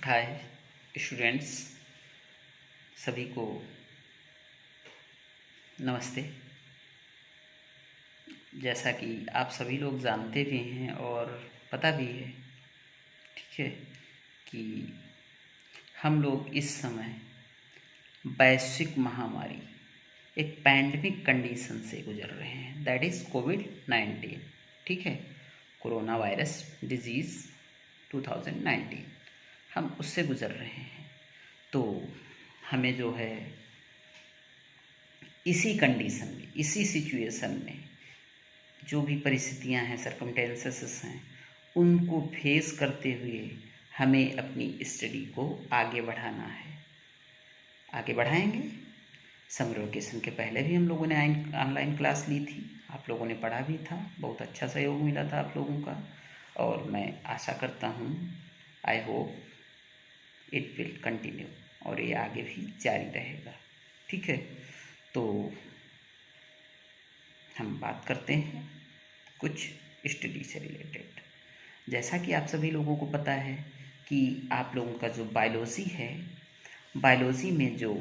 Hi students, सभी को नमस्ते। जैसा कि आप सभी लोग जानते भी हैं और पता भी है, ठीक है, कि हम लोग इस समय वैश्विक महामारी, एक पैंडमिक कंडीशन से गुजर रहे हैं, दैट इज़ कोविड-19। ठीक है, कोरोना वायरस डिजीज़ 2019, हम उससे गुजर रहे हैं। तो हमें जो है इसी कंडीशन में, इसी सिचुएशन में जो भी परिस्थितियां हैं, सर्कमटेंसेस हैं, उनको फेस करते हुए हमें अपनी स्टडी को आगे बढ़ाना है। आगे बढ़ाएंगे। समर वेकेशन के पहले भी हम लोगों ने ऑनलाइन क्लास ली थी, आप लोगों ने पढ़ा भी था, बहुत अच्छा सहयोग मिला था आप लोगों का, और मैं आशा करता हूँ, I hope it will continue, और ये आगे भी जारी रहेगा। ठीक है, तो हम बात करते हैं कुछ स्टडी से रिलेटेड। जैसा कि आप सभी लोगों को पता है कि आप लोगों का जो बायोलॉजी है, बायोलॉजी में जो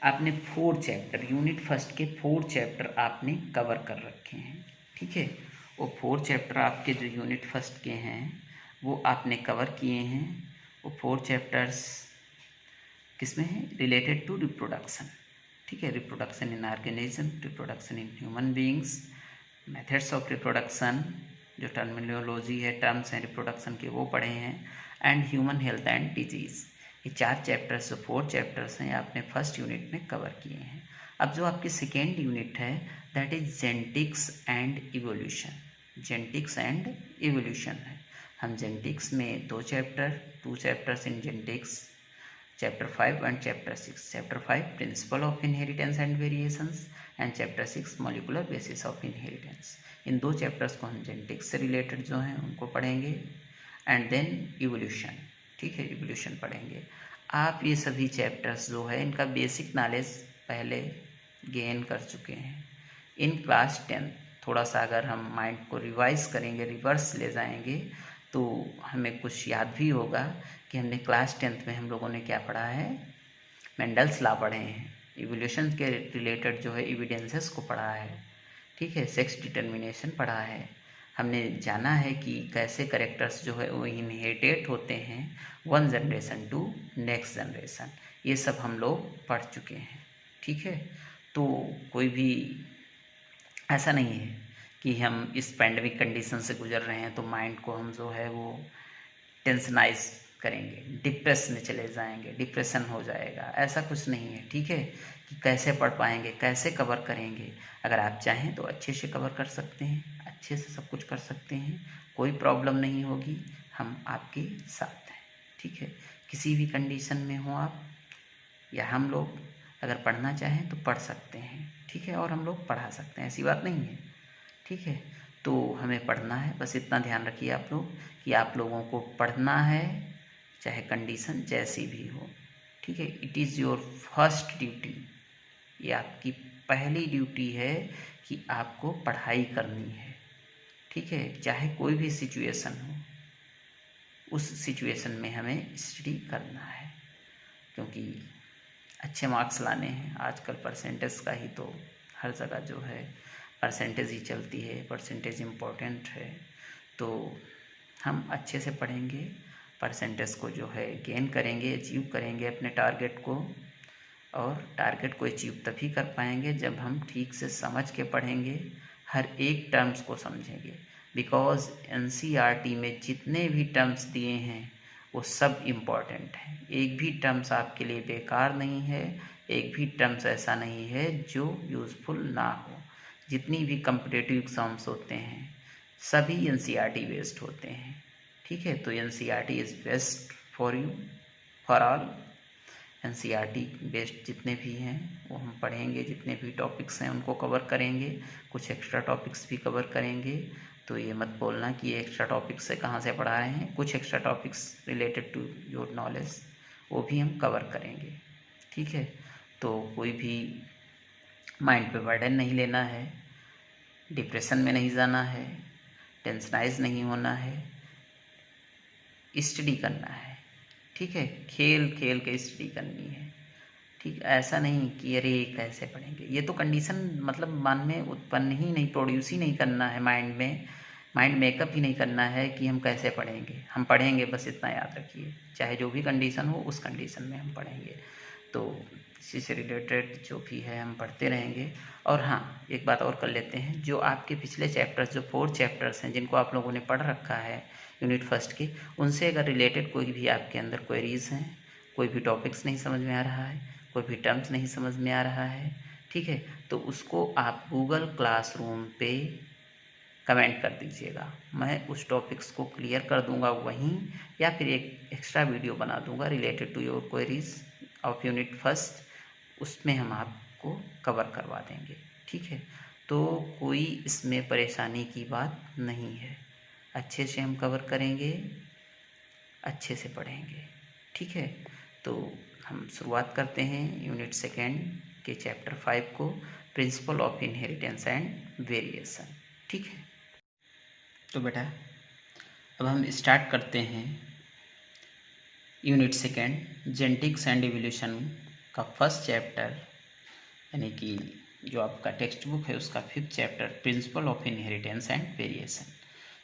आपने 4 चैप्टर, यूनिट फर्स्ट के 4 चैप्टर आपने कवर कर रखे हैं। ठीक है, वो 4 चैप्टर आपके जो यूनिट फर्स्ट के हैं वो आपने कवर किए हैं। वो 4 चैप्टर्स किसमें हैं? Related to reproduction. ठीक है, reproduction in organism, reproduction in human beings, methods of reproduction, जो टर्मिनोलॉजी है, टर्म्स हैं रिप्रोडक्शन के, वो पढ़े हैं, and human health and disease. ये 4 चैप्टर्स, जो 4 चैप्टर्स हैं, आपने फर्स्ट यूनिट में कवर किए हैं। अब जो आपकी सेकेंड यूनिट है, that is genetics and evolution. Genetics and evolution है। हम जेनेटिक्स में 2 chapter, 2 chapters in genetics, chapter 5 and chapter 6। Chapter 5 principal of inheritance and variations, and chapter 6 molecular basis of inheritance. In 2 chapters को हम genetics से related जो हैं उनको पढ़ेंगे, एंड देन इवोल्यूशन। ठीक है, इवोल्यूशन पढ़ेंगे। आप ये सभी चैप्टर्स जो है इनका बेसिक नॉलेज पहले गेन कर चुके हैं। इन क्लास 10 थोड़ा सा अगर हम माइंड को रिवाइज करेंगे, रिवर्स ले जाएंगे, तो हमें कुछ याद भी होगा कि हमने क्लास 10th में हम लोगों ने क्या पढ़ा है, मेंडल्स लॉ पढ़े हैं, इवोल्यूशन के रिलेटेड जो है एविडेंसेस को पढ़ा है। ठीक है, सेक्स डिटर्मिनेशन पढ़ा है। हमने जाना है कि कैसे कैरेक्टर्स जो है वो इनहेरिटेट होते हैं one generation to next generation, ये सब हम लोग पढ़ चुके हैं। ठीक है, तो कोई भी ऐसा नहीं है कि हम इस पैंडमिक कंडीशन से गुजर रहे हैं तो माइंड को हम जो है वो टेंशनाइज करेंगे, डिप्रेस में चले जाएंगे, डिप्रेशन हो जाएगा, ऐसा कुछ नहीं है। ठीक है, कि कैसे पढ़ पाएंगे, कैसे कवर करेंगे। अगर आप चाहें तो अच्छे से कवर कर सकते हैं, अच्छे से सब कुछ कर सकते हैं, कोई प्रॉब्लम नहीं होगी, हम आपके साथ हैं। ठीक है, किसी भी कंडीशन में हो आप या हम लोग, अगर पढ़ना चाहें तो पढ़ सकते हैं। ठीक है, और हम लोग पढ़ा सकते हैं, ऐसी बात नहीं है। ठीक है, तो हमें पढ़ना है, बस इतना ध्यान रखिए आप लोग कि आप लोगों को पढ़ना है, चाहे कंडीशन जैसी भी हो। ठीक है, it is your first duty, ये आपकी पहली ड्यूटी है कि आपको पढ़ाई करनी है। ठीक है, चाहे कोई भी सिचुएशन हो, उस सिचुएशन में हमें स्टडी करना है, क्योंकि अच्छे मार्क्स लाने हैं। आजकल परसेंटेज का ही तो हर जगह जो है परसेंटेज ही चलती है, परसेंटेज इम्पोर्टेंट है। तो हम अच्छे से पढ़ेंगे, परसेंटेज को जो है गेन करेंगे, अचीव करेंगे अपने टारगेट को, और टारगेट को अचीव तभी कर पाएंगे जब हम ठीक से समझ के पढ़ेंगे, हर एक टर्म्स को समझेंगे। बिकॉज एनसीईआरटी में जितने भी टर्म्स दिए हैं वो सब इम्पॉर्टेंट हैं, एक भी टर्म्स आपके लिए बेकार नहीं है, एक भी टर्म्स ऐसा नहीं है जो यूज़फुल ना हो। जितनी भी कम्पिटिटिव एग्ज़ाम्स होते हैं सभी एनसीईआरटी बेस्ड होते हैं। ठीक है, तो NCERT is best for you, for all. NCERT based जितने भी हैं वो हम पढ़ेंगे, जितने भी टॉपिक्स हैं उनको कवर करेंगे, कुछ एक्स्ट्रा टॉपिक्स भी कवर करेंगे। तो ये मत बोलना कि ये एक्स्ट्रा टॉपिक्स से कहाँ से पढ़ा रहे हैं, कुछ extra topics related to your knowledge वो भी हम कवर करेंगे। ठीक है, तो कोई भी माइंड पे बर्डन नहीं लेना है, डिप्रेशन में नहीं जाना है, टेंशनाइज नहीं होना है। स्टडी करना है, ठीक है, खेल खेल के स्टडी करनी है, ठीक। ऐसा नहीं कि अरे कैसे पढ़ेंगे, ये तो कंडीशन मतलब मन में उत्पन्न ही नहीं, प्रोड्यूस ही नहीं करना है माइंड में, माइंड मेकअप ही नहीं करना है कि हम कैसे पढ़ेंगे। हम पढ़ेंगे, बस इतना याद रखिए, चाहे जो भी कंडीशन हो उस कंडीशन में हम पढ़ेंगे। तो इसी से रिलेटेड जो भी है हम पढ़ते रहेंगे। और हाँ, एक बात और कर लेते हैं, जो आपके पिछले चैप्टर्स, जो 4 चैप्टर्स हैं जिनको आप लोगों ने पढ़ रखा है यूनिट फर्स्ट के, उनसे अगर रिलेटेड कोई भी आपके अंदर क्वेरीज़ हैं, कोई भी टॉपिक्स नहीं समझ में आ रहा है, कोई भी टर्म्स नहीं समझ में आ रहा है, ठीक है, तो उसको आप गूगल क्लासरूम पे कमेंट कर दीजिएगा। मैं उस टॉपिक्स को क्लियर कर दूंगा वहीं, या फिर एक एक्स्ट्रा वीडियो बना दूंगा related to your queries of unit first, उसमें हम आपको कवर करवा देंगे, ठीक है। तो कोई इसमें परेशानी की बात नहीं है, अच्छे से हम कवर करेंगे, अच्छे से पढ़ेंगे, ठीक है। तो हम शुरुआत करते हैं यूनिट सेकेंड के चैप्टर 5 को, principle of inheritance and variation, ठीक है। तो बेटा अब हम स्टार्ट करते हैं unit second genetics and evolution का फर्स्ट चैप्टर, यानी कि जो आपका टेक्स्ट बुक है उसका 5th chapter, principle of inheritance and variation.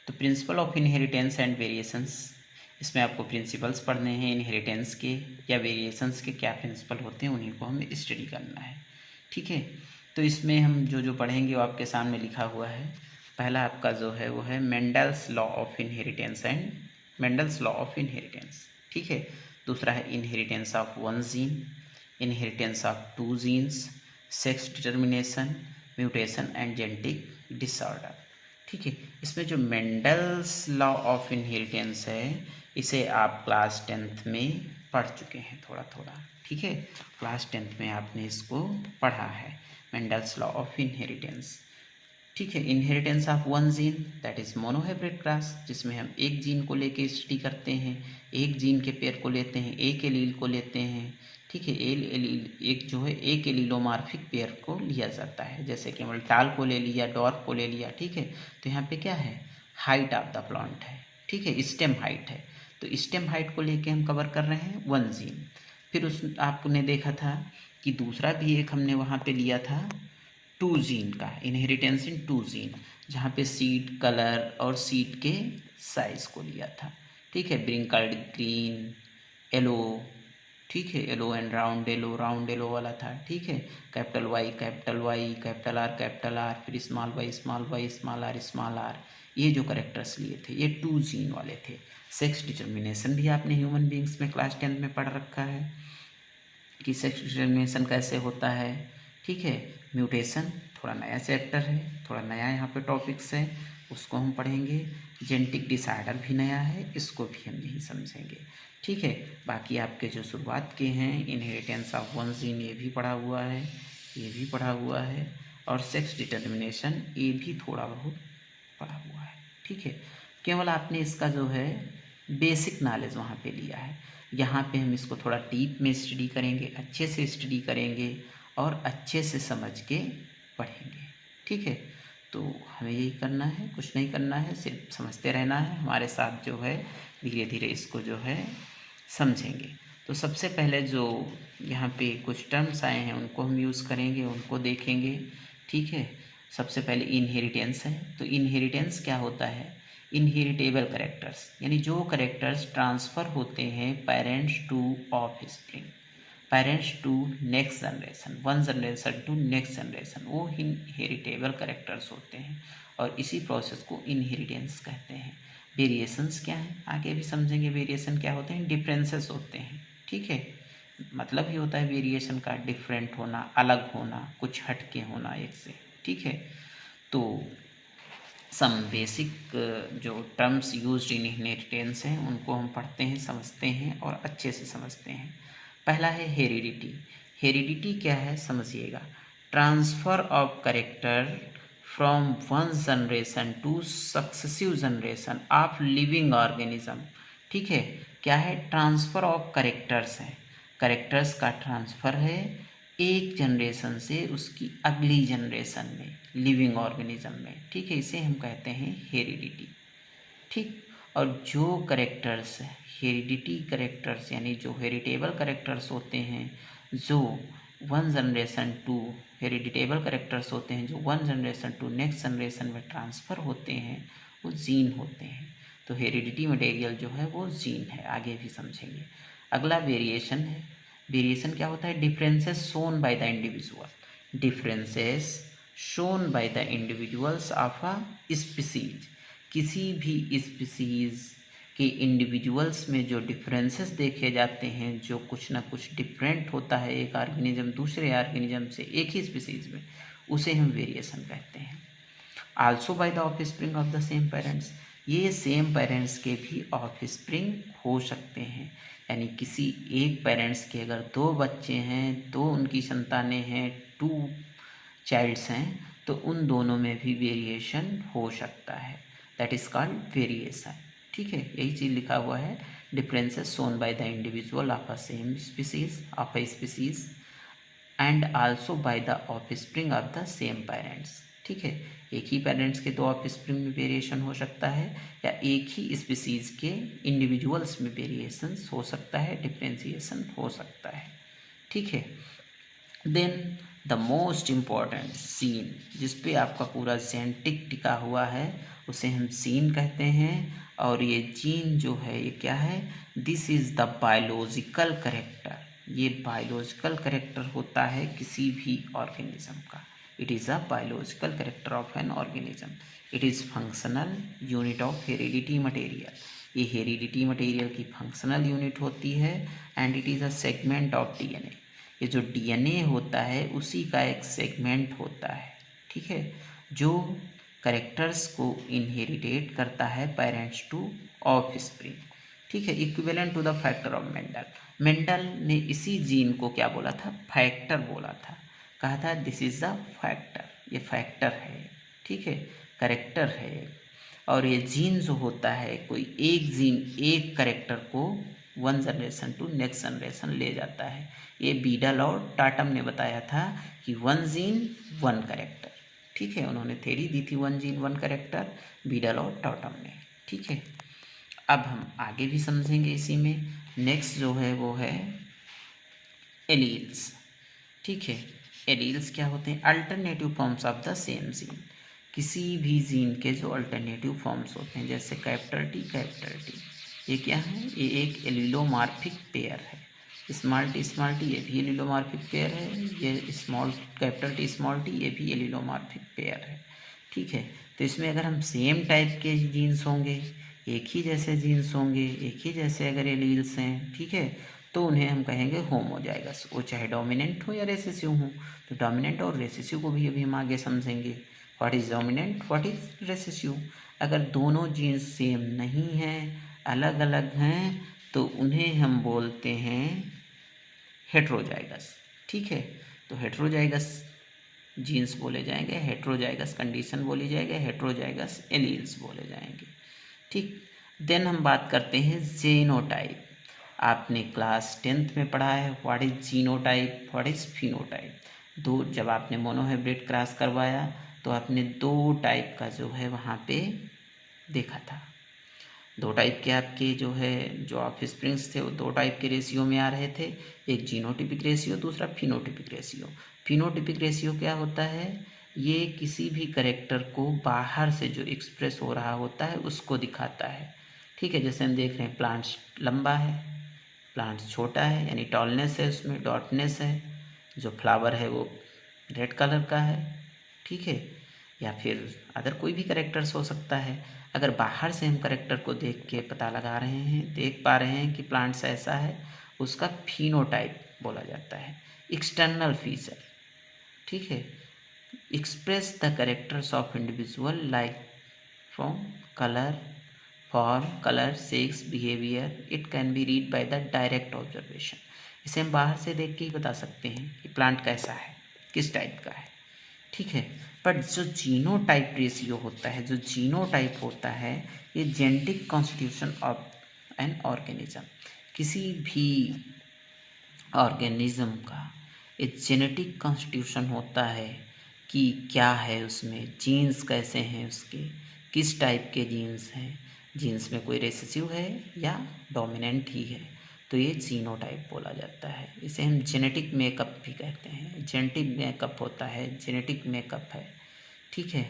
तो principle of inheritance and variations, इसमें आपको प्रिंसिपल्स पढ़ने हैं इनहेरिटेंस के या वेरिएशंस के, क्या प्रिंसिपल होते हैं उन्हीं को हमें स्टडी करना है, ठीक है। तो इसमें हम जो जो पढ़ेंगे वो आपके सामने लिखा हुआ है। पहला आपका जो है वो है Mendel's law of inheritance and Mendel's law of inheritance, ठीक है। दूसरा है inheritance of 1 gene, inheritance of 2 genes, sex determination, mutation and genetic disorder, ठीक है। इसमें जो मेंडल्स लॉ ऑफ इनहेरिटेंस है इसे आप क्लास 10th में पढ़ चुके हैं थोड़ा थोड़ा, ठीक है। क्लास 10th में आपने इसको पढ़ा है, मेंडल्स लॉ ऑफ इनहेरिटेंस, ठीक है। Inheritance of 1 gene that is monohybrid class, जिसमें हम एक जीन को लेके स्टडी करते हैं, एक जीन के पेयर को लेते हैं, एक एलील को लेते हैं, ठीक है। एक जो है एक एलीलोमार्फिक पेयर को लिया जाता है, जैसे कि टाल को ले लिया, डॉर्फ को ले लिया, ठीक है। तो यहाँ पे क्या है, हाइट ऑफ द प्लांट है, ठीक है, स्टेम हाइट है। तो स्टेम हाइट को लेके हम कवर कर रहे हैं 1 जीन। फिर उस आपने देखा था कि दूसरा भी एक हमने वहाँ पे लिया था 2 जीन का, इनहेरिटेंस इन 2 जीन, जहाँ पे सीड कलर और सीड के साइज को लिया था, ठीक है। ब्रिंकल्ड ग्रीन, येलो, ठीक है, येलो एंड राउंड येलो वाला था, ठीक है। कैपिटल वाई, कैपिटल आर, फिर स्मॉल वाई, स्मॉल आर, ये जो करेक्टर्स लिए थे ये 2 जीन वाले थे। सेक्स डिटर्मिनेशन भी आपने ह्यूमन बींग्स में क्लास 10 में पढ़ रखा है कि सेक्स डिटर्मिनेशन कैसे होता है, ठीक है। म्यूटेशन थोड़ा नया चैप्टर है, थोड़ा नया यहाँ पे टॉपिक्स है, उसको हम पढ़ेंगे। जेनेटिक डिसऑर्डर भी नया है, इसको भी हम नहीं समझेंगे, ठीक है। बाकी आपके जो शुरुआत के हैं इनहेरिटेंस ऑफ 1 जीन ये भी पढ़ा हुआ है, ये भी पढ़ा हुआ है, और सेक्स डिटर्मिनेशन ये भी थोड़ा बहुत पढ़ा हुआ है, ठीक है। केवल आपने इसका जो है बेसिक नॉलेज वहाँ पे लिया है, यहाँ पे हम इसको थोड़ा डीप में स्टडी करेंगे, अच्छे से स्टडी करेंगे और अच्छे से समझ के पढ़ेंगे, ठीक है। तो हमें यही करना है, कुछ नहीं करना है, सिर्फ समझते रहना है, हमारे साथ जो है धीरे धीरे इसको जो है समझेंगे। तो सबसे पहले जो यहाँ पे कुछ टर्म्स आए हैं उनको हम यूज़ करेंगे, उनको देखेंगे, ठीक है। सबसे पहले इनहेरिटेंस है। तो इनहेरिटेंस क्या होता है, इनहेरिटेबल करेक्टर्स, यानी जो करेक्टर्स ट्रांसफ़र होते हैं parents to offspring, parents to next generation, 1 generation to next generation, वो इनहेरिटेबल करेक्टर्स होते हैं और इसी प्रोसेस को इनहेरिटेंस कहते हैं। वेरिएशंस क्या हैं आगे भी समझेंगे, वेरिएशन क्या होते हैं, डिफरेंसेस होते हैं, ठीक है। मतलब ही होता है वेरिएशन का डिफरेंट होना, अलग होना, कुछ हटके होना एक से, ठीक है। तो सम बेसिक जो टर्म्स यूज्ड इन इनहेरिटेंस हैं उनको हम पढ़ते हैं, समझते हैं और अच्छे से समझते हैं। पहला है हेरिडिटी। हेरिडिटी क्या है समझिएगा, transfer of character from 1 generation two successive generation of living organism, ठीक है। क्या है, ट्रांसफ़र ऑफ करेक्टर्स है, करेक्टर्स का ट्रांसफ़र है एक जनरेशन से उसकी अगली जनरेशन में लिविंग ऑर्गेनिज्म में, ठीक है। इसे हम कहते हैं हेरिडिटी, ठीक। और जो करेक्टर्स हेरिडिटी करेक्टर्स यानी जो हेरिटेबल करेक्टर्स होते हैं, जो one generation to hereditable characters होते हैं जो one generation to next generation में ट्रांसफ़र होते हैं, वो जीन होते हैं। तो हेरिडिटी मटेरियल जो है वो जीन है, आगे भी समझेंगे। अगला वेरिएशन है। वेरिएशन क्या होता है? Differences shown by the individual, differences shown by the individuals of a species. किसी भी स्पीसीज के इंडिविजुअल्स में जो डिफरेंसेस देखे जाते हैं, जो कुछ ना कुछ डिफरेंट होता है एक ऑर्गेनिज्म दूसरे ऑर्गेनिज्म से एक ही स्पीसीज में, उसे हम वेरिएशन कहते हैं। Also by the offspring of the same parents, ये सेम पेरेंट्स के भी ऑफस्प्रिंग हो सकते हैं। यानी किसी एक पेरेंट्स के अगर 2 बच्चे हैं, 2 उनकी संतानें हैं, 2 चाइल्ड्स हैं, तो उन दोनों में भी वेरिएशन हो सकता है। That is called variation. ठीक है, यही चीज़ लिखा हुआ है, differences shown by the individual of a same species of a species and also by the offspring of the same parents. ठीक है, एक ही पेरेंट्स के 2 ऑफस्प्रिंग में वेरिएशन हो सकता है, या एक ही स्पीसीज के इंडिविजुअल्स में वेरिएशन हो सकता है, डिफ्रेंसिएशन हो सकता है। ठीक है, then the most important gene, जिस पे आपका पूरा जेनेटिक टिका हुआ है, उसे हम जीन कहते हैं। और ये जीन जो है ये क्या है? This is the biological character. ये बायोलॉजिकल करेक्टर होता है किसी भी ऑर्गेनिज्म का। It is a biological character of an organism. It is functional unit of heredity material. ये हेरिडिटी मटेरियल की फंक्शनल यूनिट होती है। And it is a segment of DNA. ये जो डीएनए होता है उसी का एक सेगमेंट होता है। ठीक है, जो करेक्टर्स को इनहेरिटेट करता है पेरेंट्स टू ऑफस्प्रिंग। ठीक है, equivalent to the factor of Mendel. Mendel ने इसी जीन को क्या बोला था? फैक्टर बोला था। कहा था दिस इज़ द फैक्टर, ये फैक्टर है। ठीक है, करेक्टर है। और ये जीन जो होता है, कोई एक जीन एक करेक्टर को one generation to next generation ले जाता है। ये बीडल और टाटम ने बताया था कि 1 जीन 1 करेक्टर। ठीक है, उन्होंने थ्योरी दी थी 1 जीन 1 करेक्टर, बीडल और टाटम ने। ठीक है, अब हम आगे भी समझेंगे इसी में। नेक्स्ट जो है वो है एलील्स। ठीक है, एलील्स क्या होते हैं? Alternative forms of the same gene. किसी भी जीन के जो अल्टरनेटिव फॉर्म्स होते हैं, जैसे कैपिटल टी, ये क्या है? ये एक एलिलोमॉर्फिक पेयर है। स्मॉल टी ये भी एलिलोमॉर्फिक पेयर है। ये small capital T small T ये भी एलिलोमॉर्फिक पेयर है। ठीक है, तो इसमें अगर हम सेम टाइप के जीन्स होंगे, एक ही जैसे जीन्स होंगे, एक ही जैसे अगर एलील्स हैं, ठीक है, तो उन्हें हम कहेंगे होमोजाइगस। वो चाहे डोमिनेंट हो या रेसेसिव हो। तो डोमिनेंट और रेसेसिव को भी अभी हम आगे समझेंगे। What is dominant, what is recessive. अगर दोनों जीन्स सेम नहीं हैं, अलग अलग हैं, तो उन्हें हम बोलते हैं हेट्रोजाइगस। ठीक है, तो हेट्रोजाइगस जीन्स बोले जाएंगे, हेट्रोजाइगस कंडीशन बोली जाएगी, हेट्रोजाइगस एलील्स बोले जाएंगे। ठीक, देन हम बात करते हैं जीनोटाइप। आपने क्लास 10th में पढ़ा है what is genotype, what is phenotype. जब आपने मोनोहाइब्रिड क्रॉस करवाया तो आपने 2 टाइप का जो है वहाँ पे देखा था। 2 टाइप के आपके जो ऑफस्प्रिंग्स थे वो 2 टाइप के रेशियो में आ रहे थे। एक जीनोटिपिक रेशियो, दूसरा फिनोटिपिक रेशियो। फिनोटिपिक रेशियो क्या होता है? ये किसी भी करेक्टर को बाहर से जो एक्सप्रेस हो रहा होता है उसको दिखाता है। ठीक है, जैसे हम देख रहे हैं प्लांट्स लंबा है, प्लांट्स छोटा है, यानी टॉलनेस है, उसमें डॉटनेस है। जो फ्लावर है वो रेड कलर का है। ठीक है, या फिर अदर कोई भी करेक्टर्स हो सकता है। अगर बाहर से हम करेक्टर को देख के पता लगा रहे हैं, देख पा रहे हैं कि प्लांट्स ऐसा है, उसका फिनोटाइप बोला जाता है। एक्सटर्नल फीचर, ठीक है, express the characters of individual like from colour, form, colour, sex, behaviour. It can be read by the direct observation. इसे हम बाहर से देख के ही बता सकते हैं कि प्लांट कैसा है, किस टाइप का है। ठीक है, बट जो जीनोटाइप रेशियो होता है, जो जीनोटाइप होता है, ये genetic constitution of an organism. किसी भी ऑर्गेनिज्म का एक जेनेटिक कॉन्स्टिट्यूशन होता है कि क्या है उसमें, जीन्स कैसे हैं उसके, किस टाइप के जीन्स हैं। जीन्स में कोई रेसेसिव है या डोमिनेंट ही है तो ये जीनोटाइप बोला जाता है। इसे हम जेनेटिक मेकअप भी कहते हैं। जेनेटिक मेकअप होता है, जेनेटिक मेकअप है, ठीक है।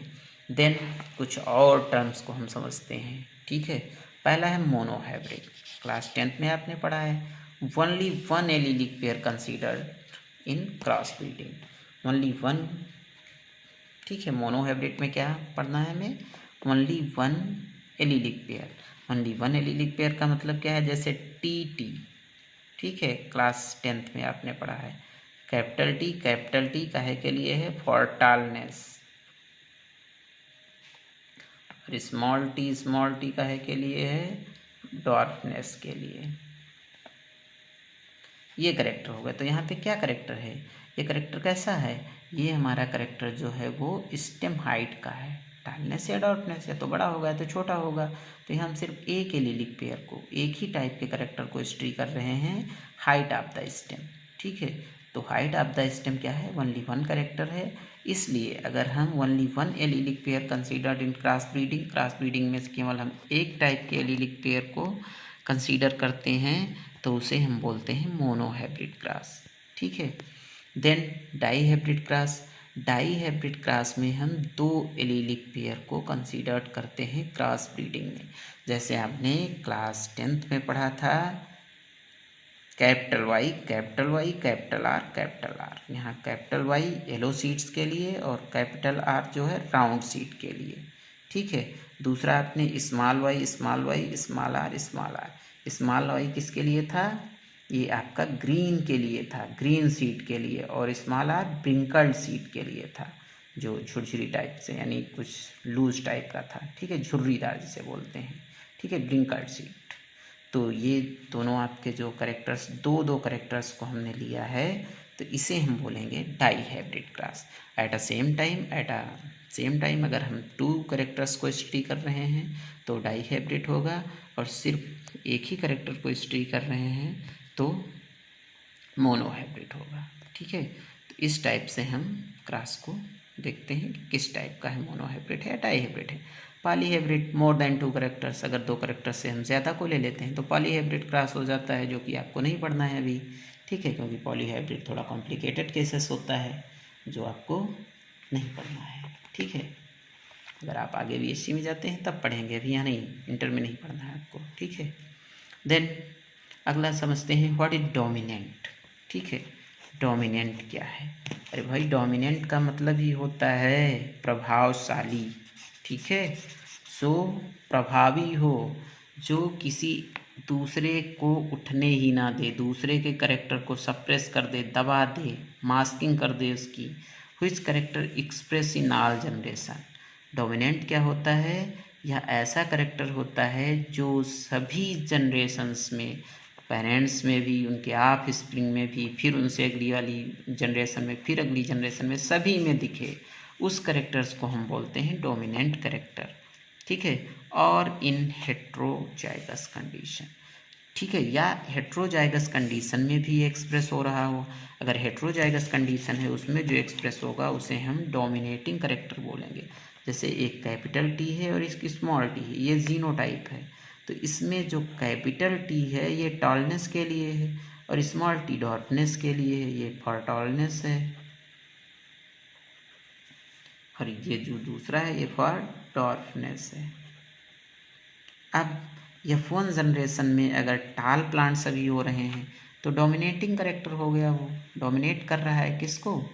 देन कुछ और टर्म्स को हम समझते हैं, ठीक है। पहला है मोनोहाइब्रिड। क्लास 10th में आपने पढ़ा है only one allelic pair considered इन क्रॉस ब्रीडिंग। ओनली वन, ठीक है। मोनोहाइब्रिड में क्या पढ़ना है हमें? Only one allelic pair. Only one allelic pair का मतलब क्या है? जैसे टी, ठीक है, क्लास 10th में आपने पढ़ा है। कैपिटल टी काहे के लिए है? फॉर टालनेस। और स्मॉल टी काहे के लिए है? डॉर्फनेस के लिए। ये करेक्टर होगा। तो यहाँ पे क्या करेक्टर है? ये करेक्टर कैसा है? ये हमारा करेक्टर जो है वो स्टेम हाइट का है। टालनेस या डॉर्फनेस, या तो बड़ा होगा या तो छोटा होगा। तो यहाँ हम सिर्फ एक एलीलिक पेयर को, एक ही टाइप के करेक्टर को स्टडी कर रहे हैं, हाइट ऑफ द स्टेम, ठीक है। तो हाइट ऑफ द स्टेम क्या है? ओनली वन करेक्टर है। इसलिए अगर हम only one allelic pair considered इन क्रॉस ब्रीडिंग में केवल हम एक टाइप के एलीलिक पेयर को कंसीडर करते हैं तो उसे हम बोलते हैं मोनोहाइब्रिड क्रॉस, ठीक है। देन डाईहाइब्रिड क्रॉस में हम दो एलीलिक पेयर को कंसीडर करते हैं क्रॉस ब्रीडिंग में। जैसे आपने क्लास 10th में पढ़ा था कैपिटल वाई, कैपिटल आर। यहाँ कैपिटल वाई येलो सीड्स के लिए और कैपिटल आर जो है राउंड सीड के लिए, ठीक है। दूसरा आपने small Y, small R. Small Y किसके लिए था? ये आपका ग्रीन के लिए था, ग्रीन सीड के लिए। और स्मॉल आर ब्रिंकल्ड सीड के लिए था, जो झुरझुरी टाइप से, यानी कुछ लूज टाइप का था, ठीक है, झुर्रीदार जिसे बोलते हैं, ठीक है, ब्रिंकल्ड सीड। तो ये दोनों आपके जो करेक्टर्स, दो करेक्टर्स को हमने लिया है, तो इसे हम बोलेंगे dihybrid cross. At a same time अगर हम टू करेक्टर्स को स्टडी कर रहे हैं तो डाईहाइब्रिड होगा, और सिर्फ एक ही करेक्टर को स्टडी कर रहे हैं तो मोनोहाइब्रिड होगा, ठीक है। तो इस टाइप से हम क्रॉस को देखते हैं कि किस टाइप का है, मोनोहाइब्रिड है या डाईहाइब्रिड है। Polyhybrid more than two characters, अगर दो करेक्टर्स से हम ज़्यादा को ले लेते हैं तो पॉलीहाइब्रिड क्रॉस हो जाता है, जो कि आपको नहीं पढ़ना है अभी, ठीक है, क्योंकि पॉलीहाइब्रिड थोड़ा कॉम्प्लिकेटेड केसेस होता है जो आपको नहीं पढ़ना है, ठीक है। अगर आप आगे बीएससी में जाते हैं तब पढ़ेंगे, अभी यहाँ नहीं, इंटर में नहीं पढ़ना है आपको, ठीक है। देन अगला समझते हैं व्हाट इज डोमिनेंट, ठीक है। डोमिनेंट क्या है? अरे भाई, डोमिनेंट का मतलब ही होता है प्रभावशाली, ठीक है। सो प्रभावी हो, जो किसी दूसरे को उठने ही ना दे, दूसरे के करेक्टर को सप्रेस कर दे, दबा दे, मास्किंग कर दे उसकी। Which character express in all generation. Dominant क्या होता है? यह ऐसा करेक्टर होता है जो सभी जनरेशन्स में, पेरेंट्स में भी, उनके आप स्प्रिंग में भी, फिर उनसे अगली वाली जनरेशन में, फिर अगली जनरेशन में, सभी में दिखे, उस करेक्टर्स को हम बोलते हैं डोमिनेंट करेक्टर, ठीक है। और इन हेट्रोजाइगस कंडीशन, ठीक है, या हेट्रोजाइगस कंडीशन में भी एक्सप्रेस हो रहा हो। अगर हेट्रोजाइगस कंडीशन है उसमें जो एक्सप्रेस होगा उसे हम डोमिनेटिंग करेक्टर बोलेंगे। जैसे एक कैपिटल टी है और इसकी स्मॉल टी है, ये जीनोटाइप है, तो इसमें जो कैपिटल टी है ये टॉलनेस के लिए है और स्मॉल टी डॉर्फनेस के लिए है, ये फॉर टॉलनेस है, और ये जो दूसरा है ये फॉर डॉर्फनेस है। अब F1 जनरेशन में अगर टाल प्लांट सभी हो रहे हैं तो डोमिनेटिंग करेक्टर हो गया, वो डोमिनेट कर रहा है किसको,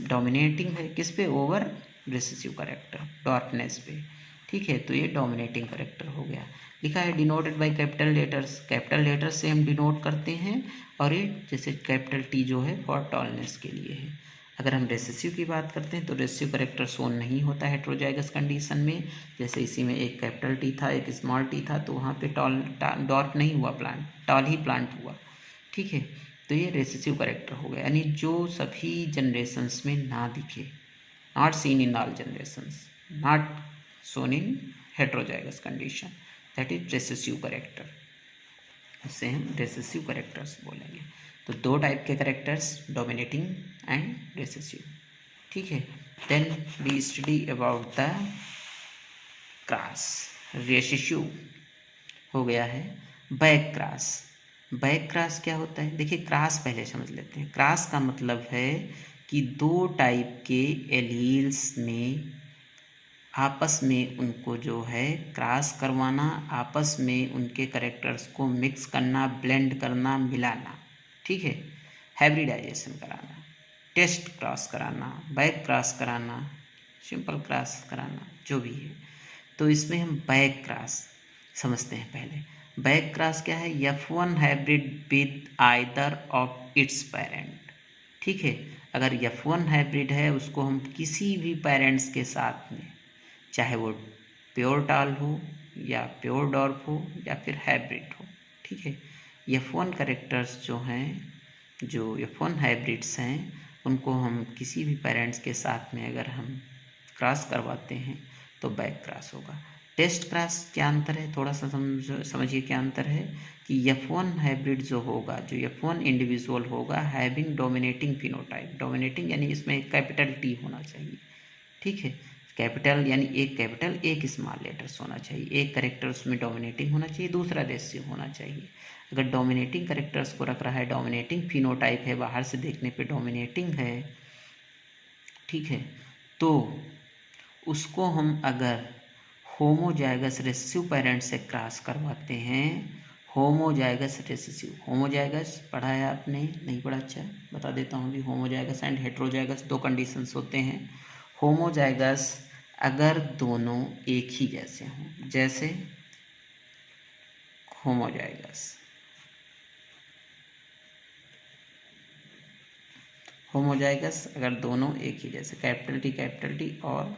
डोमिनेटिंग है किस पे? ओवर रिसेसिव करेक्टर, डॉर्फनेस पे, ठीक है। तो ये डोमिनेटिंग करेक्टर हो गया। लिखा है डिनोटेड बाय कैपिटल लेटर्स से हम डिनोट करते हैं, और ये जैसे कैपिटल टी जो है फॉर टॉलनेस के लिए है। अगर हम रेसेसिव की बात करते हैं तो रेसेसिव करेक्टर शोन नहीं होता हेट्रोजाइगस कंडीशन में। जैसे इसी में एक कैपिटल टी था, एक स्मॉल टी था, तो वहाँ पे डॉर्फ नहीं हुआ प्लांट, टॉल ही प्लांट हुआ, ठीक है। तो ये रेसेसिव करेक्टर हो गया, यानी जो सभी जनरेशन्स में ना दिखे, not seen in all generations, not shown in heterozygous condition, that is recessive character, उसे हम रेसेसिव करेक्टर्स बोलेंगे। तो दो टाइप के करेक्टर्स, डोमिनेटिंग एंड रेसेसिव, ठीक है। Then we study about the cross, रेशिशु हो गया है बैक क्रॉस। बैक क्रॉस क्या होता है? देखिए क्रॉस पहले समझ लेते हैं। क्रॉस का मतलब है कि दो टाइप के एलील्स में आपस में उनको जो है क्रॉस करवाना, आपस में उनके कैरेक्टर्स को मिक्स करना, ब्लेंड करना, मिलाना, ठीक है, हाइब्रिडाइजेशन कराना, टेस्ट क्रॉस कराना, बैक क्रॉस कराना, सिंपल क्रॉस कराना, जो भी है। तो इसमें हम बैक क्रॉस समझते हैं पहले। बैक क्रॉस क्या है? F1 hybrid with either of its parent, ठीक है। अगर F1 हाइब्रिड है उसको हम किसी भी पेरेंट्स के साथ में, चाहे वो प्योर टाल हो या प्योर डॉर्फ हो या फिर हाइब्रिड हो, ठीक है। F1 कैरेक्टर्स जो हैं, जो F1 हाइब्रिड्स हैं, उनको हम किसी भी पेरेंट्स के साथ में अगर हम क्रॉस करवाते हैं तो बैक क्रॉस होगा। टेस्ट क्रॉस क्या अंतर है? थोड़ा सा समझिए क्या अंतर है कि F1 हाइब्रिड जो होगा, जो F1 इंडिविजुअल होगा, हैविंग डोमिनेटिंग फिनोटाइप, डोमिनेटिंग यानी इसमें कैपिटल T होना चाहिए, ठीक है। कैपिटल यानी एक कैपिटल एक स्मॉल लेटर्स होना चाहिए, एक करेक्टर उसमें डोमिनेटिंग होना चाहिए, दूसरा रेशियो होना चाहिए। अगर डोमिनेटिंग करेक्टर्स को रख रहा है, डोमिनेटिंग फिनोटाइप है, बाहर से देखने पे डोमिनेटिंग है, ठीक है, तो उसको हम अगर होमोजाइगस रेसेसिव पेरेंट से क्रॉस करवाते हैं, होमोजाइगस रेसेसिव, होमोजाइगस पढ़ा है आपने? नहीं पढ़ा? अच्छा बता देता हूँ कि होमोजाइगस एंड हेट्रोजाइगस दो कंडीशंस होते हैं। होमोजाइगस अगर दोनों एक ही जैसे हों, जैसे होमोजाइगस, होमोजाइगस अगर दोनों एक ही जैसे, कैपिटल टी और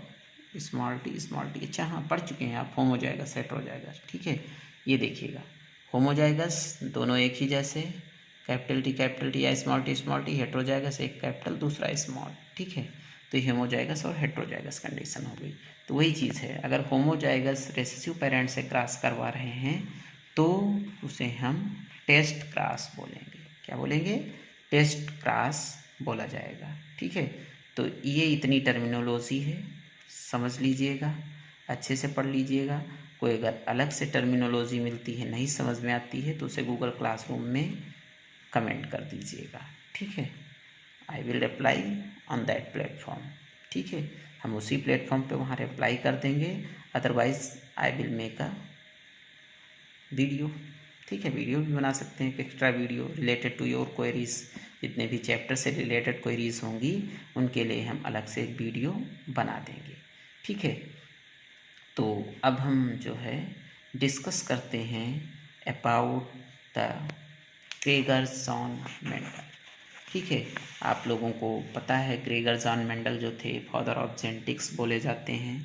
स्मॉल टी। अच्छा हाँ, पढ़ चुके हैं आप होमोजाइगस हेट्रोजाइगस, ठीक है। ये देखिएगा, होमोजाइगस दोनों एक ही जैसे, कैपिटल टी या स्मॉल टी, हेट्रोजाइगस एक कैपिटल दूसरा स्मॉल, ठीक है। तो ये होमोजाइगस और हेट्रोजाइगस कंडीशन हो गई। तो वही चीज़ है, अगर होमोजाइगस रेसेसिव पेरेंट से क्रॉस करवा रहे हैं तो उसे हम टेस्ट क्रॉस बोलेंगे। क्या बोलेंगे? टेस्ट क्रॉस बोला जाएगा, ठीक है। तो ये इतनी टर्मिनोलॉजी है, समझ लीजिएगा, अच्छे से पढ़ लीजिएगा। कोई अगर अलग से टर्मिनोलॉजी मिलती है, नहीं समझ में आती है, तो उसे गूगल क्लासरूम में कमेंट कर दीजिएगा, ठीक है। I will reply on that platform, ठीक है। हम उसी प्लेटफॉर्म पे वहाँ रिप्लाई कर देंगे, otherwise I will make a video, ठीक है। वीडियो भी बना सकते हैं, extra video related to your queries, जितने भी चैप्टर से रिलेटेड क्वेरीज होंगी उनके लिए हम अलग से एक वीडियो बना देंगे, ठीक है। तो अब हम जो है डिस्कस करते हैं about the Gregor John Mendel, ठीक है। आप लोगों को पता है ग्रेगर जॉन मेंडल जो थे फादर ऑफ जेनेटिक्स बोले जाते हैं,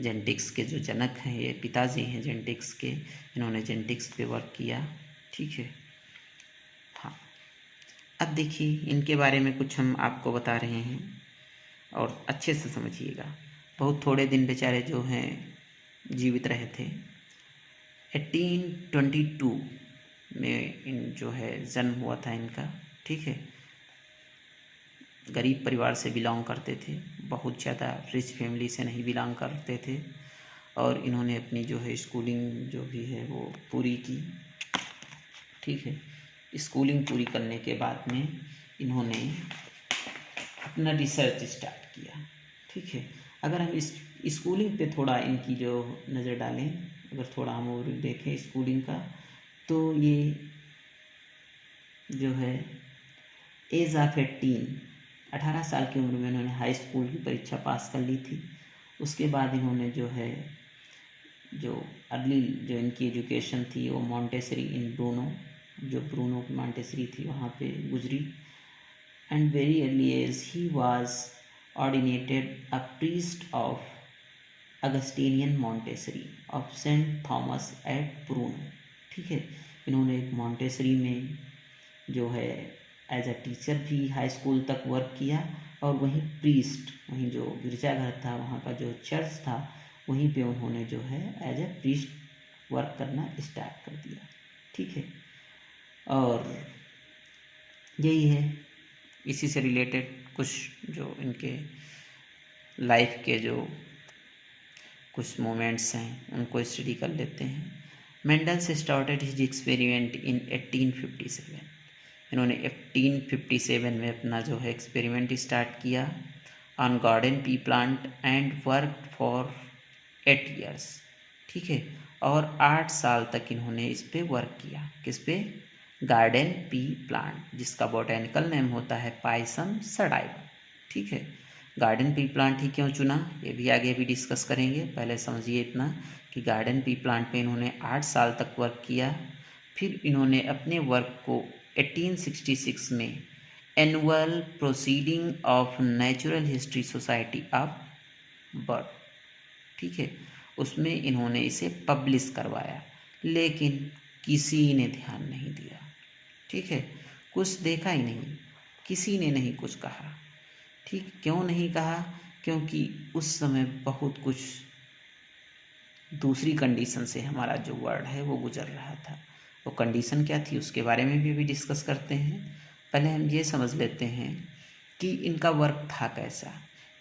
जेनेटिक्स के जो जनक हैं, ये पिताजी हैं जेनेटिक्स के, इन्होंने जेनेटिक्स पे वर्क किया, ठीक है। हाँ, अब देखिए इनके बारे में कुछ हम आपको बता रहे हैं और अच्छे से समझिएगा। बहुत थोड़े दिन बेचारे जो हैं जीवित रहे थे। 1822 में इन जो है जन्म हुआ था इनका, ठीक है। गरीब परिवार से बिलोंग करते थे, बहुत ज़्यादा रिच फैमिली से नहीं बिलोंग करते थे, और इन्होंने अपनी जो है स्कूलिंग जो भी है वो पूरी की, ठीक है। स्कूलिंग पूरी करने के बाद में इन्होंने अपना रिसर्च स्टार्ट किया, ठीक है। अगर हम इस स्कूलिंग पे थोड़ा इनकी जो नज़र डालें, अगर थोड़ा हम और देखें स्कूलिंग का, तो ये जो है एज ऑफ 18 साल की उम्र में इन्होंने हाई स्कूल की परीक्षा पास कर ली थी। उसके बाद इन्होंने जो है जो अर्ली जो इनकी एजुकेशन थी वो मॉन्टेसरी इन ब्रूनो, जो ब्रूनो मॉन्टेसरी थी वहाँ पे गुजरी। And very early age he was ordinated a priest of Augustinian monastery of Saint Thomas at Brno, ठीक है। इन्होंने एक मॉन्टेसरी में जो है एज अ टीचर भी हाई स्कूल तक वर्क किया, और वहीं प्रीस्ट, वहीं जो गिरजाघर था वहाँ का जो चर्च था वहीं पे उन्होंने जो है एज ए प्रीस्ट वर्क करना स्टार्ट कर दिया, ठीक है। और यही है, इसी से रिलेटेड कुछ जो इनके लाइफ के जो कुछ मोमेंट्स हैं उनको स्टडी कर लेते हैं। Mendel's started his experiment in 1857। इन्होंने 1857 में अपना जो है एक्सपेरिमेंट स्टार्ट किया on garden pea plant and work for 8 years। ठीक है, और 8 साल तक इन्होंने इस पे वर्क किया। किस पे? गार्डन पी प्लांट, जिसका बोटेनिकल नेम होता है पाइसम सडाइवा। ठीक है, गार्डन पी प्लांट ही क्यों चुना ये भी आगे भी डिस्कस करेंगे। पहले समझिए इतना कि गार्डन पी प्लांट पे इन्होंने 8 साल तक वर्क किया। फिर इन्होंने अपने वर्क को 1866 में annual proceeding of natural history society of bird, ठीक है, उसमें इन्होंने इसे पब्लिश करवाया, लेकिन किसी ने ध्यान नहीं दिया। ठीक है, कुछ देखा ही नहीं, किसी ने नहीं कुछ कहा। ठीक, क्यों नहीं कहा? क्योंकि उस समय बहुत कुछ दूसरी कंडीशन से हमारा जो वर्ल्ड है वो गुजर रहा था। वो कंडीशन क्या थी उसके बारे में भी डिस्कस करते हैं। पहले हम ये समझ लेते हैं कि इनका वर्क था कैसा।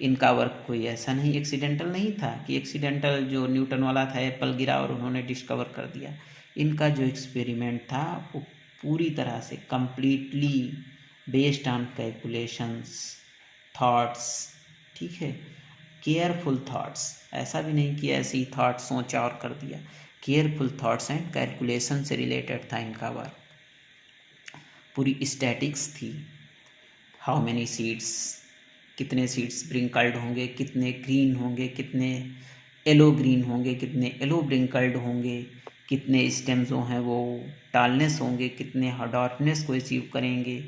इनका वर्क कोई ऐसा नहीं, एक्सीडेंटल नहीं था कि एक्सीडेंटल जो न्यूटन वाला था, एप्पल गिरा और उन्होंने डिस्कवर कर दिया। इनका जो एक्सपेरिमेंट था वो पूरी तरह से completely based on calculations, thoughts, ठीक है, केयरफुल थॉट्स। ऐसा भी नहीं कि ऐसे ही थॉट सोचा और कर दिया। केयरफुल थॉट्स एंड कैलकुलेशन से रिलेटेड था इनका वर्क। पूरी स्टैटिक्स थी। हाउ मेनी सीड्स, कितने सीड्स ब्रिंकल्ड होंगे, कितने ग्रीन होंगे, कितने येलो ग्रीन होंगे, कितने येलो ब्रिंकल्ड होंगे, कितने स्टेम जो हैं वो टालनेस होंगे, कितने डार्कनेस को अचीव करेंगे,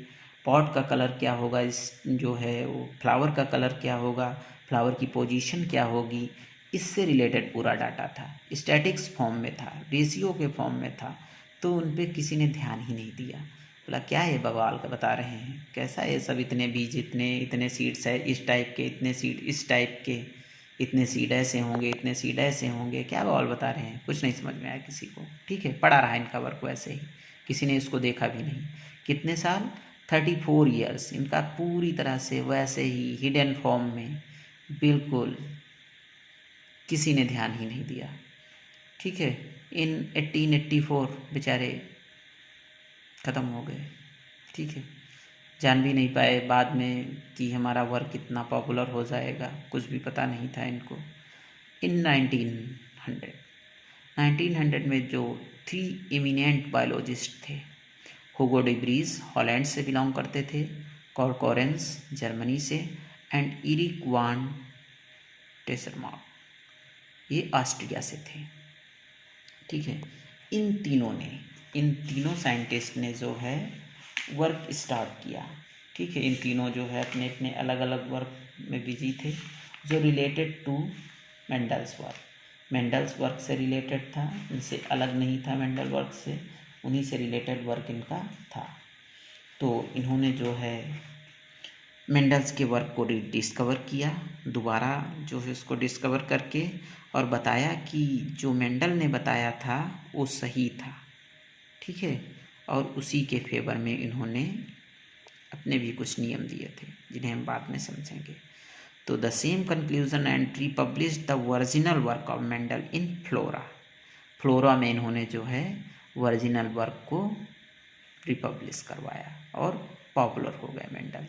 पॉट का कलर क्या होगा, इस जो है वो फ्लावर का कलर क्या होगा, फ्लावर की पोजीशन क्या होगी, इससे रिलेटेड पूरा डाटा था। स्टैटिक्स फॉर्म में था, रेशियो के फॉर्म में था, तो उन पर किसी ने ध्यान ही नहीं दिया। बोला क्या ये बवाल का बता रहे हैं, कैसा ये सब, इतने बीज, इतने सीड्स है इस टाइप के, इतने सीड इस टाइप के, इतने सीड ऐसे होंगे, इतने सीड ऐसे होंगे, क्या बवाल बता रहे हैं। कुछ नहीं समझ में आया किसी को। ठीक है, पढ़ा रहा इनका वर्क वैसे ही, किसी ने इसको देखा भी नहीं। कितने साल? 34 ईयर्स इनका पूरी तरह से वैसे ही हिडन फॉर्म में, बिल्कुल किसी ने ध्यान ही नहीं दिया। ठीक है, इन 1884 बेचारे ख़त्म हो गए। ठीक है, जान भी नहीं पाए बाद में कि हमारा वर्क इतना पॉपुलर हो जाएगा, कुछ भी पता नहीं था इनको। इन 1900 में जो 3 इमिनेंट बायोलॉजिस्ट थे, हुगो डी ब्रीज हॉलैंड से बिलोंग करते थे, कॉर्कोरेंस जर्मनी से, एंड इरिक वान टेसरमार्क ये ऑस्ट्रिया से थे। ठीक है, इन तीनों साइंटिस्ट ने जो है वर्क स्टार्ट किया। ठीक है, इन तीनों जो है अपने अपने अलग अलग वर्क में बिजी थे जो related to Mendel's work. Mendel's work से रिलेटेड था, इनसे अलग नहीं था मेंडल वर्क से, उन्हीं से रिलेटेड वर्क इनका था। तो इन्होंने जो है मेंडल्स के वर्क को डिस्कवर किया, दोबारा जो है उसको डिस्कवर करके, और बताया कि जो मेंडल ने बताया था वो सही था। ठीक है, और उसी के फेवर में इन्होंने अपने भी कुछ नियम दिए थे जिन्हें हम बाद में समझेंगे। तो the same conclusion and republish the original work of Mendel in flora. Flora में इन्होंने जो है ओरिजिनल वर्क को रिपब्लिश करवाया और पॉपुलर हो गए मेंडल।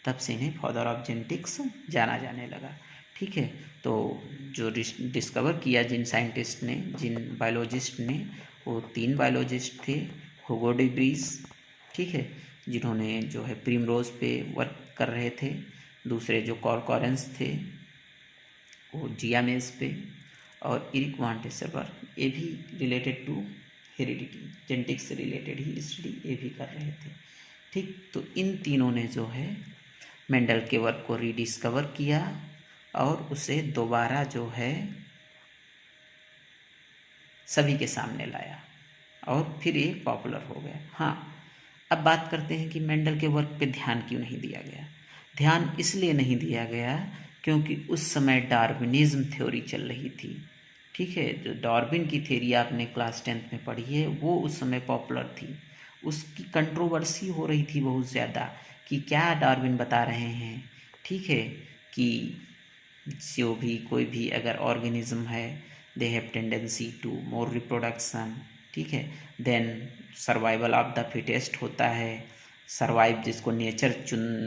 तब से इन्हें फादर ऑफ जेनेटिक्स जाना जाने लगा। ठीक है, तो जो डिस्कवर किया जिन साइंटिस्ट ने, जिन बायोलॉजिस्ट ने, वो 3 बायोलॉजिस्ट थे। हुगो डी ब्रीज, ठीक है, जिन्होंने जो है प्रिमरोज पे वर्क कर रहे थे। दूसरे जो कॉर्कोरेंस थे वो जियामेज पे, और इरिक वान टेसरबर्ग ये भी रिलेटेड टू हेरिडिटी, जेनेटिक्स से रिलेटेड ही स्टडी ये भी कर रहे थे। ठीक, तो इन तीनों ने जो है मेंडल के वर्क को रीडिस्कवर किया और उसे दोबारा जो है सभी के सामने लाया और फिर ये पॉपुलर हो गया। हाँ, अब बात करते हैं कि मेंडल के वर्क पे ध्यान क्यों नहीं दिया गया। ध्यान इसलिए नहीं दिया गया क्योंकि उस समय डार्विनिज्म थ्योरी चल रही थी। ठीक है, जो डार्विन की थ्योरी आपने क्लास 10th में पढ़ी है वो उस समय पॉपुलर थी। उसकी कंट्रोवर्सी हो रही थी बहुत ज़्यादा कि क्या डार्विन बता रहे हैं, ठीक है, कि जो भी कोई भी अगर ऑर्गेनिज्म है, they have tendency to more reproduction, ठीक है। Then survival of the fittest होता है, सर्वाइव जिसको नेचर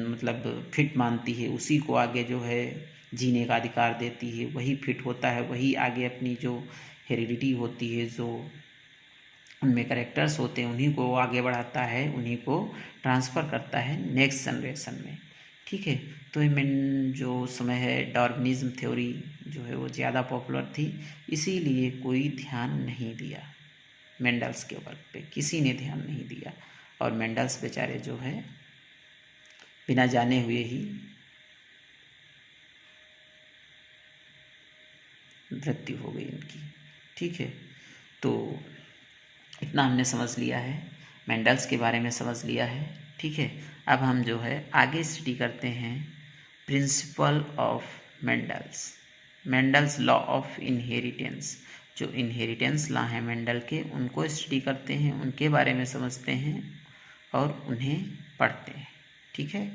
मतलब फिट मानती है उसी को आगे जो है जीने का अधिकार देती है, वही फिट होता है, वही आगे अपनी जो हेरिडिटी होती है, जो उनमें करेक्टर्स होते हैं उन्हीं को आगे बढ़ाता है, उन्हीं को ट्रांसफ़र करता है नेक्स्ट जनरेशन में, ठीक है। तो ये जो समय है डार्विनिज्म थ्योरी जो है वो ज़्यादा पॉपुलर थी, इसीलिए कोई ध्यान नहीं दिया मेंडल्स के वर्क पे, किसी ने ध्यान नहीं दिया, और मेंडल्स बेचारे जो है बिना जाने हुए ही मृत्यु हो गई इनकी, ठीक है। तो इतना हमने समझ लिया है, मेंडल्स के बारे में समझ लिया है, ठीक है। अब हम जो है आगे स्टडी करते हैं principle of Mendel's law of inheritance. जो इनहेरिटेंस लॉ हैं मेंडल के, उनको स्टडी करते हैं, उनके बारे में समझते हैं और उन्हें पढ़ते हैं, ठीक है।